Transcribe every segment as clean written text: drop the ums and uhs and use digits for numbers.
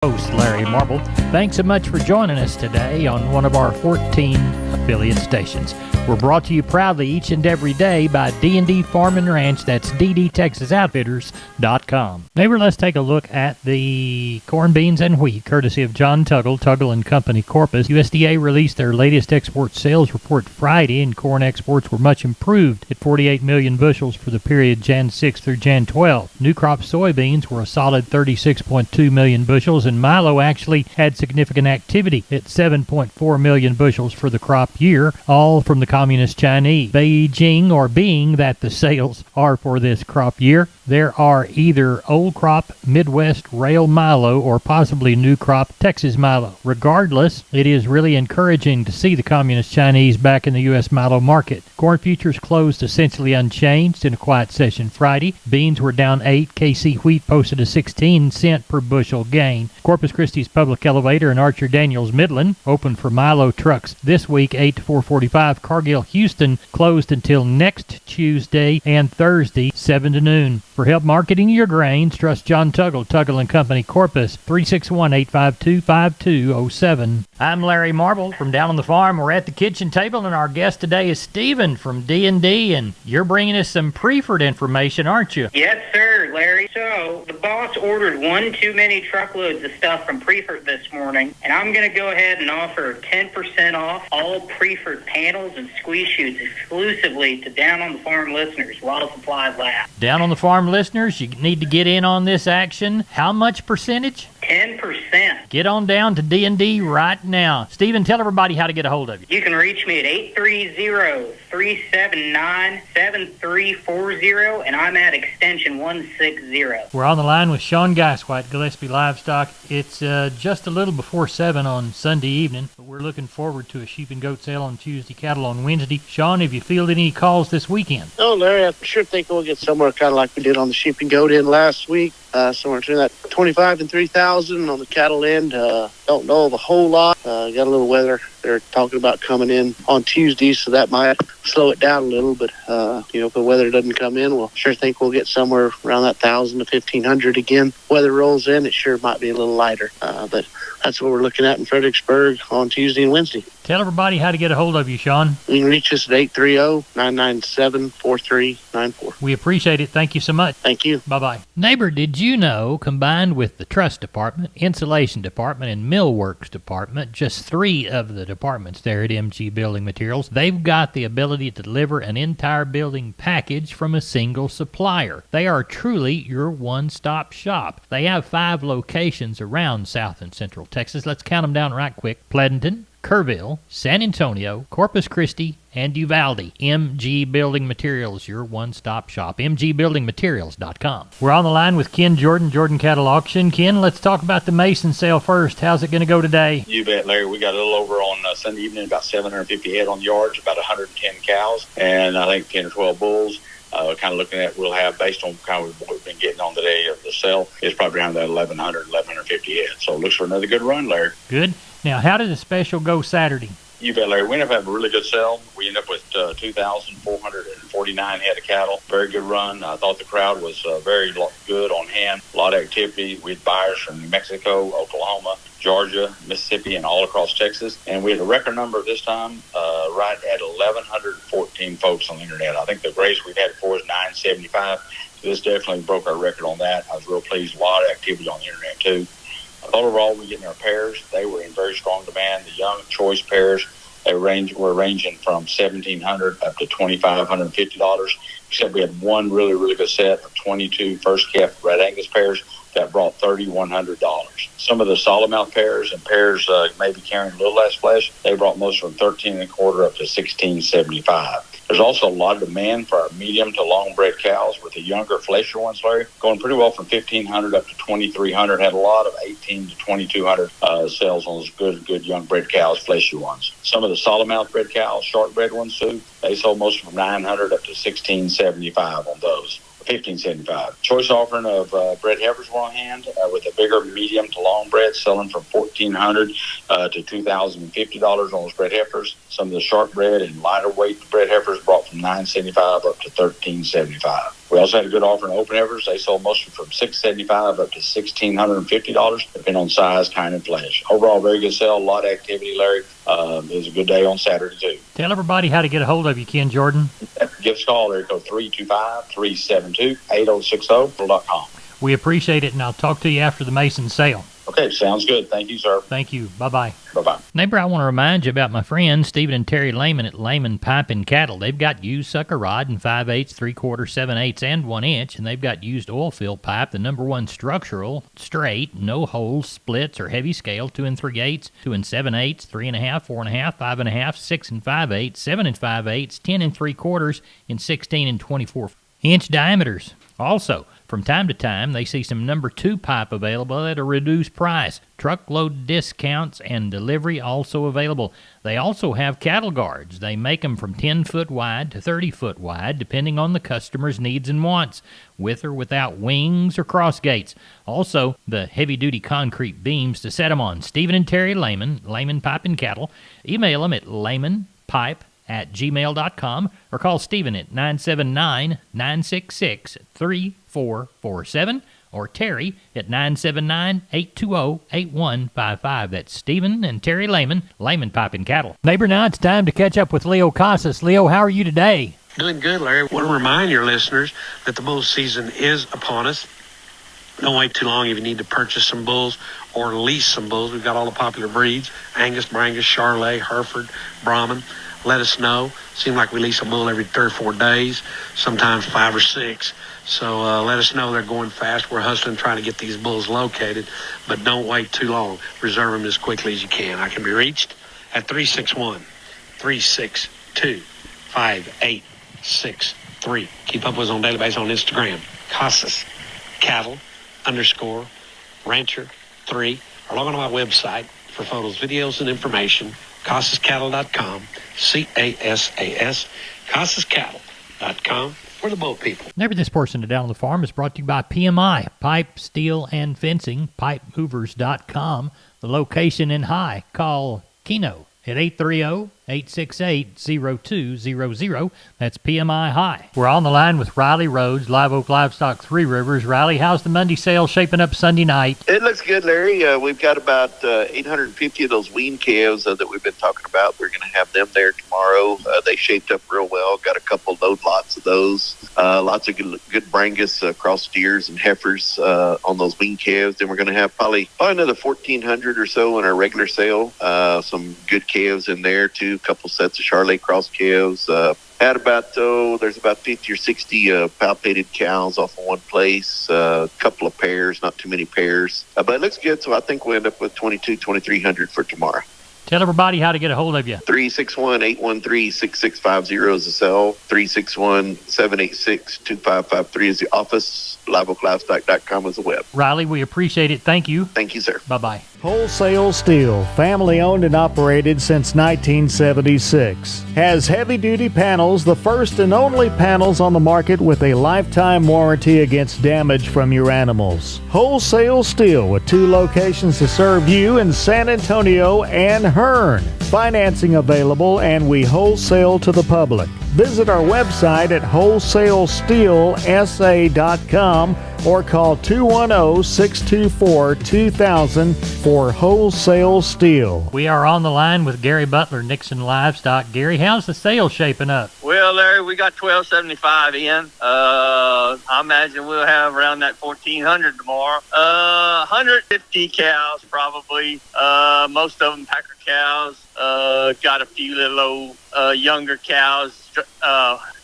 Host Larry Marble. Thanks so much for joining us today on one of our 14 affiliate stations. We're brought to you proudly each and every day by D&D Farm and Ranch. That's ddtexasoutfitters.com. Neighbor, let's take a look at the corn, beans, and wheat, courtesy of John Tuggle and Company, Corpus. USDA released their latest export sales report Friday, and corn exports were much improved at 48 million bushels for the period Jan 6 through Jan 12. New crop soybeans were a solid 36.2 million bushels, and milo actually had significant activity at 7.4 million bushels for the crop year, all from the Communist Chinese. Beijing, or being that the sales are for this crop year, there are either old crop Midwest rail milo or possibly new crop Texas milo. Regardless, it is really encouraging to see the Communist Chinese back in the U.S. milo market. Corn futures closed essentially unchanged in a quiet session Friday. Beans were down 8. KC wheat posted a 16-cent per bushel gain. Corpus Christi's Public Elevator and Archer Daniels Midland opened for milo trucks this week 8 to 4:45. Cargill Houston closed until next Tuesday and Thursday 7 to noon. For help marketing your grains, trust John Tuggle and Company, Corpus, 361-852-5207. I'm Larry Marble from down on the farm. We're at the kitchen table, and our guest today is Stephen from D&D, and you're bringing us some Preferred information, aren't you? Yes, sir, Larry. So the boss ordered one too many truckloads of stuff from Preferred this morning, and I'm going to go ahead and offer 10% off all Preferred panels and squeeze chutes exclusively to Down on the Farm listeners while supplies last. Down on the Farm listeners, you need to get in on this action. How much percentage? 10%. Get on down to D&D right now. Stephen, tell everybody how to get a hold of you. You can reach me at 830-379-7340, and I'm at extension 160. We're on the line with Sean Geiswhite, Gillespie Livestock. It's just a little before 7 on Sunday evening, but we're looking forward to a sheep and goat sale on Tuesday, cattle on Wednesday. Sean, have you fielded any calls this weekend? Oh, Larry, I sure think we'll get somewhere kind of like we did on the sheep and goat end last week. Somewhere between that 25 and 3,000 on the cattle end. Don't know of a whole lot. Got a little weather they're talking about coming in on Tuesday, so that might slow it down a little. But if the weather doesn't come in, we'll sure think we'll get somewhere around that 1,000 to 1,500 again. Weather rolls in, it sure might be a little lighter. But that's what we're looking at in Fredericksburg on Tuesday and Wednesday. Tell everybody how to get a hold of you, Sean. You can reach us at 830-997-4394. We appreciate it. Thank you so much. Thank you. Bye-bye. Neighbor, did you know, combined with the truss department, insulation department, and millworks department, just 3 of the departments there at MG Building Materials, they've got the ability to deliver an entire building package from a single supplier. They are truly your one-stop shop. They have 5 locations around South and Central Texas. Let's count them down right quick. Pleasanton, Kerrville, San Antonio, Corpus Christi, and Uvalde. MG Building Materials, your one-stop shop. MGBuildingMaterials.com. We're on the line with Ken Jordan Cattle Auction. Ken, let's talk about the Mason sale first. How's it going to go today? You bet, Larry. We got a little over on Sunday evening, about 750 head on yards, about 110 cows, and I think 10 or 12 bulls. Kind of looking at, we'll have, based on kind of what we've been getting on the day of the sale, it's probably around that 1,150 head. So it looks for another good run, Larry. Good. Now, how did the special go Saturday? You bet, Larry. We ended up having a really good sale. We ended up with 2,449 head of cattle. Very good run. I thought the crowd was very good on hand. A lot of activity. We had buyers from New Mexico, Oklahoma, Georgia, Mississippi, and all across Texas. And we had a record number this time, right at 1,114 folks on the internet. I think the greatest we've had before is 975. So this definitely broke our record on that. I was real pleased. A lot of activity on the internet, too. I thought overall we're getting our pairs. They were in very strong demand. The young choice pairs, were ranging from $1,700 up to $2,550. Except we had one really, really good set of 22 first calf Red Angus pairs that brought $3,100. Some of the solid mouth pairs and pairs maybe carrying a little less flesh, they brought most from $13.25 up to $16.75. There's also a lot of demand for our medium to long bred cows, with the younger fleshier ones, Larry, going pretty well from $1,500 up to $2,300. Had a lot of $1,800 to $2,200 sales on those good young bred cows, fleshy ones. Some of the solid mouth bred cows, short bred ones too, they sold most from $900 up to $1,675 on those. $1,575. Choice offering of bred heifers were on hand, with a bigger medium to long bred selling from $1,400 to $2,050 on those bred heifers. Some of the short bred and lighter weight bred heifers brought from $975 up to $1,375. We also had a good offer in open heifers. They sold mostly from $675 up to $1,650, depending on size, kind, and flesh. Overall, very good sale. A lot of activity, Larry. It was a good day on Saturday, too. Tell everybody how to get a hold of you, Ken Jordan. Give us a call, area code 325-372-8060.com. We appreciate it, and I'll talk to you after the Mason sale. Okay, sounds good. Thank you, sir. Thank you. Bye-bye. Bye-bye. Neighbor, I want to remind you about my friends Stephen and Terry Lehman at Lehman Pipe and Cattle. They've got used sucker rod in 5/8, 3/4, 7/8, and 1 inch, and they've got used oil fill pipe, the #1 structural, straight, no holes, splits, or heavy scale, 2 3/8, 2 7/8, 3.5, 4.5, 5.5, 6 5/8, 7 5/8, 10 3/4, and 16 and 24-inch diameters. Also, from time to time, they see some #2 pipe available at a reduced price. Truckload discounts and delivery also available. They also have cattle guards. They make them from 10-foot wide to 30-foot wide, depending on the customer's needs and wants, with or without wings or cross gates. Also, the heavy-duty concrete beams to set them on. Stephen and Terry Lehman, Lehman Pipe and Cattle. Email them at lehmanpipe@gmail.com or call Stephen at 979-966-3447 or Terry at 979-820-8155. That's Stephen and Terry Lehman, Lehman Pipe and Cattle. Neighbor, now it's time to catch up with Leo Casas. Leo, how are you today? Doing good, Larry. Want to remind your listeners that the bull season is upon us. Don't wait too long if you need to purchase some bulls or lease some bulls. We've got all the popular breeds: Angus, Brangus, Charolais, Hereford, Brahman. Let us know. Seems like we lease a bull every 3 or 4 days, sometimes 5 or 6. So let us know. They're going fast. We're hustling, trying to get these bulls located, but don't wait too long. Reserve them as quickly as you can. I can be reached at 361-362-5863. Keep up with us on a daily basis on Instagram, Casas Cattle _Rancher 3, or log on to my website for photos, videos, and information. CasasCattle.com, CASAS, CasasCattle.com, for the bull people. Neighbor, this portion of Down on the Farm is brought to you by PMI, Pipe, Steel, and Fencing, PipeMovers.com. The location in High. Call Keno at 830-868-0200. That's PMI High. We're on the line with Riley Rhodes, Live Oak Livestock, Three Rivers. Riley, how's the Monday sale shaping up Sunday night? It looks good, Larry. We've got about 850 of those wean calves that we've been talking about. We're going to have them there tomorrow. They shaped up real well. Got a couple load lots of those. Lots of good Brangus cross steers and heifers on those wean calves. Then we're going to have probably another 1,400 or so in our regular sale. Some good calves in there too. A couple sets of Charolais cross calves. At about there's about 50 or 60 palpated cows off of one place. A couple of pairs, not too many pairs, but it looks good. So I think we'll end up with 2,300 for tomorrow. Tell everybody how to get a hold of you. 361-813-6650 is the cell. 361-786-2553 is the office. LiveOakLivestock.com is the web. Riley, we appreciate it. Thank you. Thank you, sir. Bye-bye. Wholesale Steel, family owned and operated since 1976. Has heavy-duty panels, the first and only panels on the market with a lifetime warranty against damage from your animals. Wholesale Steel with 2 locations to serve you in San Antonio and Hearn. Financing available, and we wholesale to the public. Visit our website at wholesalesteelsa.com or call 210-624-2000 for Wholesale Steel. We are on the line with Gary Butler, Nixon Livestock. Gary, how's the sale shaping up? Well, Larry, we got 1275 in. I imagine we'll have around that 1,400 tomorrow. 150 cows probably. Most of them packer cows. Got a few little younger cows,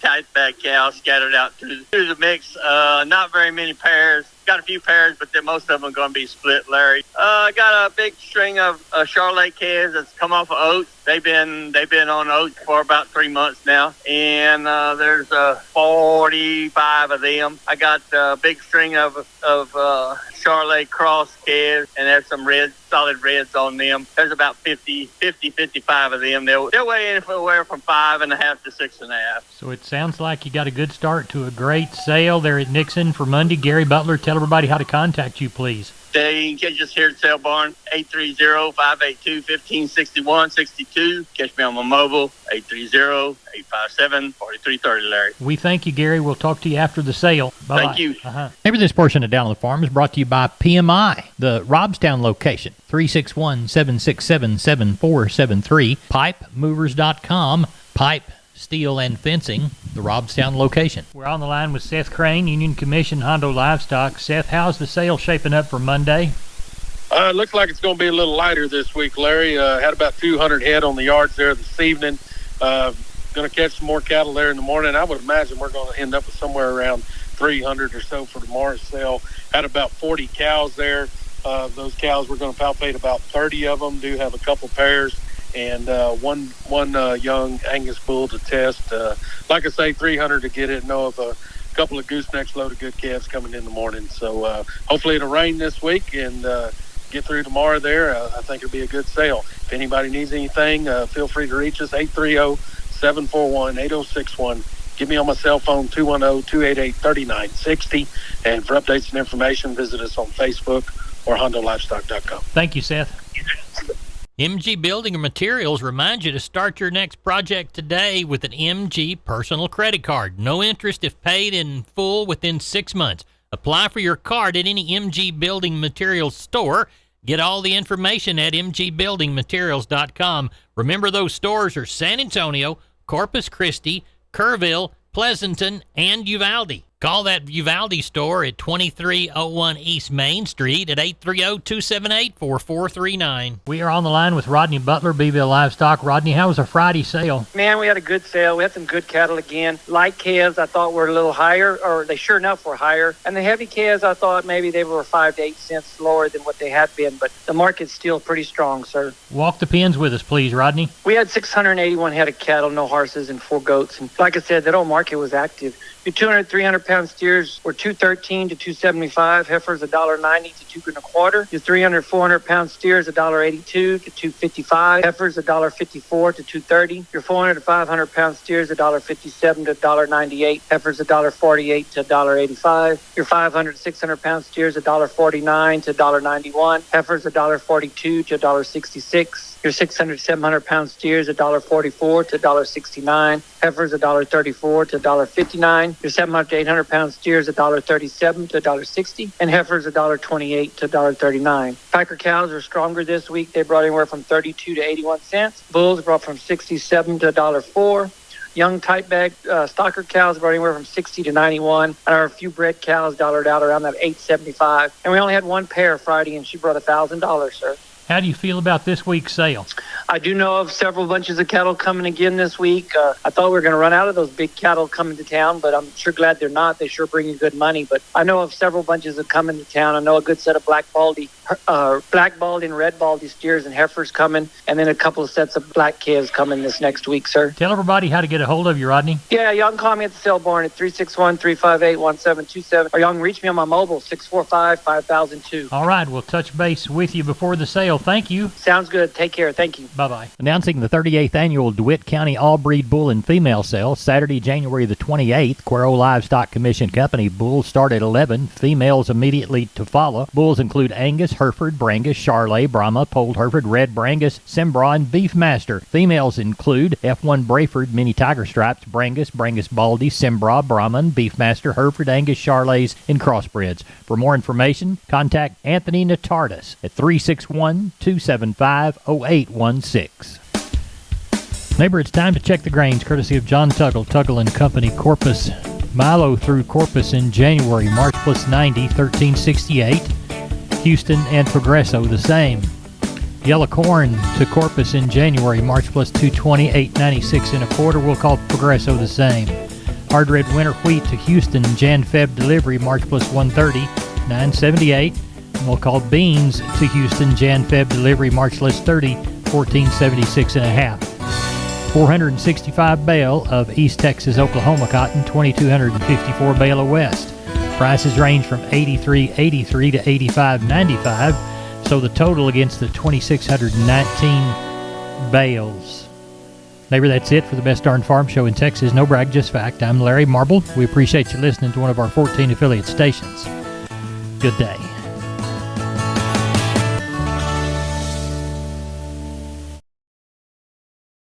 tight back cows scattered out through the mix. Not very many pairs. Got a few pairs, but then most of them are going to be split, Larry. Got a big string of Charolais calves that's come off of oats. They've been on oats for about 3 months now, and there's 45 of them. I got a big string of Charolais cross calves, and there's some solid reds on them. There's about 55 of them. They'll weigh anywhere from 5.5 to 6.5. So it sounds like you got a good start to a great sale there at Nixon for Monday. Gary Butler, tell everybody how to contact you, please. They can catch us here at Sale Barn, 830-582-1561-62. Catch me on my mobile, 830-857-4330, Larry. We thank you, Gary. We'll talk to you after the sale. Bye-bye. Thank you. Maybe this portion of Down on the Farm is brought to you by PMI, the Robstown location, 361-767-7473, pipemovers.com, pipe, steel, and fencing, the Robstown location. We're on the line with Seth Crane, Union Commission, Hondo Livestock. Seth, how's the sale shaping up for Monday? It looks like it's going to be a little lighter this week, Larry. Had about 200 head on the yards there this evening. Going to catch some more cattle there in the morning. I would imagine we're going to end up with somewhere around 300 or so for tomorrow's sale. Had about 40 cows there. Those cows, we're going to palpate about 30 of them. Do have a couple pairs and one young Angus bull to test. Like I say, 300 to get it. Know of a couple of goosenecks load of good calves coming in the morning. So hopefully it'll rain this week and get through tomorrow there. I think it'll be a good sale. If anybody needs anything, feel free to reach us, 830-741-8061. Give me on my cell phone, 210-288-3960. And for updates and information, visit us on Facebook or HondoLivestock.com. Thank you, Seth. MG Building Materials reminds you to start your next project today with an MG personal credit card. No interest if paid in full within 6 months. Apply for your card at any MG Building Materials store. Get all the information at mgbuildingmaterials.com. Remember, those stores are San Antonio, Corpus Christi, Kerrville, Pleasanton, and Uvalde. Call that Uvalde store at 2301 East Main Street at 830-278-4439. We are on the line with Rodney Butler, Beeville Livestock. Rodney, how was a Friday sale? Man, we had a good sale. We had some good cattle again. Light calves I thought were a little higher, or they sure enough were higher. And the heavy calves I thought maybe they were 5 to 8 cents lower than what they had been. But the market's still pretty strong, sir. Walk the pens with us, please, Rodney. We had 681 head of cattle, no horses, and 4 goats. And like I said, that old market was active. Your 200, 300-pound steers were $213 to $275. Heifers $1.90 to $2.25. Your 300, 400-pound steers $1.82 to $2.55. Heifers $1.54 to $2.30. Your 400 to 500-pound steers $1.57 to $1.98. Heifers $1.48 to $1.85. Your 500, 600-pound steers $1.49 to $1.91. Heifers $1.42 to $1.66. Your 600, 700-pound steers $1.44 to $1.69. Heifers $1.34 to $1.59. Your 700 to 800-pound steers $1.37 to $1.60. And heifers $1.28 to $1.39. Packer cows are stronger this week. They brought anywhere from 32 to 81 cents. Bulls brought from 67 to $1.04. Young tight bag stocker cows brought anywhere from 60 to 91. And our few bred cows dollared out around that 875. And we only had one pair Friday, and she brought $1,000, sir. How do you feel about this week's sale? I do know of several bunches of cattle coming again this week. I thought we were going to run out of those big cattle coming to town, but I'm sure glad they're not. They sure bring you good money. But I know of several bunches that coming to town. I know a good set of black baldy and red baldy steers and heifers coming, and then a couple of sets of black calves coming this next week, sir. Tell everybody how to get a hold of you, Rodney. Yeah, y'all can call me at the sale barn at 361-358-1727, or y'all can reach me on my mobile, 645-5002. All right, we'll touch base with you before the sale. Thank you. Sounds good. Take care. Thank you. Bye-bye. Announcing the 38th Annual DeWitt County All-Breed Bull and Female Sale, Saturday, January the 28th. Cuero Livestock Commission Company. Bulls start at 11. Females immediately to follow. Bulls include Angus, Hereford, Brangus, Charolais, Brahma, Polled Hereford, Red Brangus, Cimbra, and Beefmaster. Females include F1 Brayford, Mini Tiger Stripes, Brangus, Brangus Baldy, Cimbra, Brahman, Beefmaster, Hereford, Angus, Charolais, and Crossbreds. For more information, contact Anthony Natardis at 361-275-0816. Neighbor, it's time to check the grains, courtesy of John Tuggle, Tuggle & Company, Corpus. Milo through Corpus in January, March plus 90, 1368. Houston and Progresso the same. Yellow corn to Corpus in January, March plus 220, 896 and a quarter. We'll call Progresso the same. Hard red winter wheat to Houston, Jan-Feb delivery, March plus 130, 978. And we'll call beans to Houston, Jan-Feb delivery, March plus 30, 1476 and a half. 465 bale of East Texas, Oklahoma cotton, 2,254 bale of West. Prices range from $83.83 to $85.95, so the total against the 2,619 bales. Neighbor, that's it for the Best Darn Farm Show in Texas. No brag, just fact. I'm Larry Marble. We appreciate you listening to one of our 14 affiliate stations. Good day.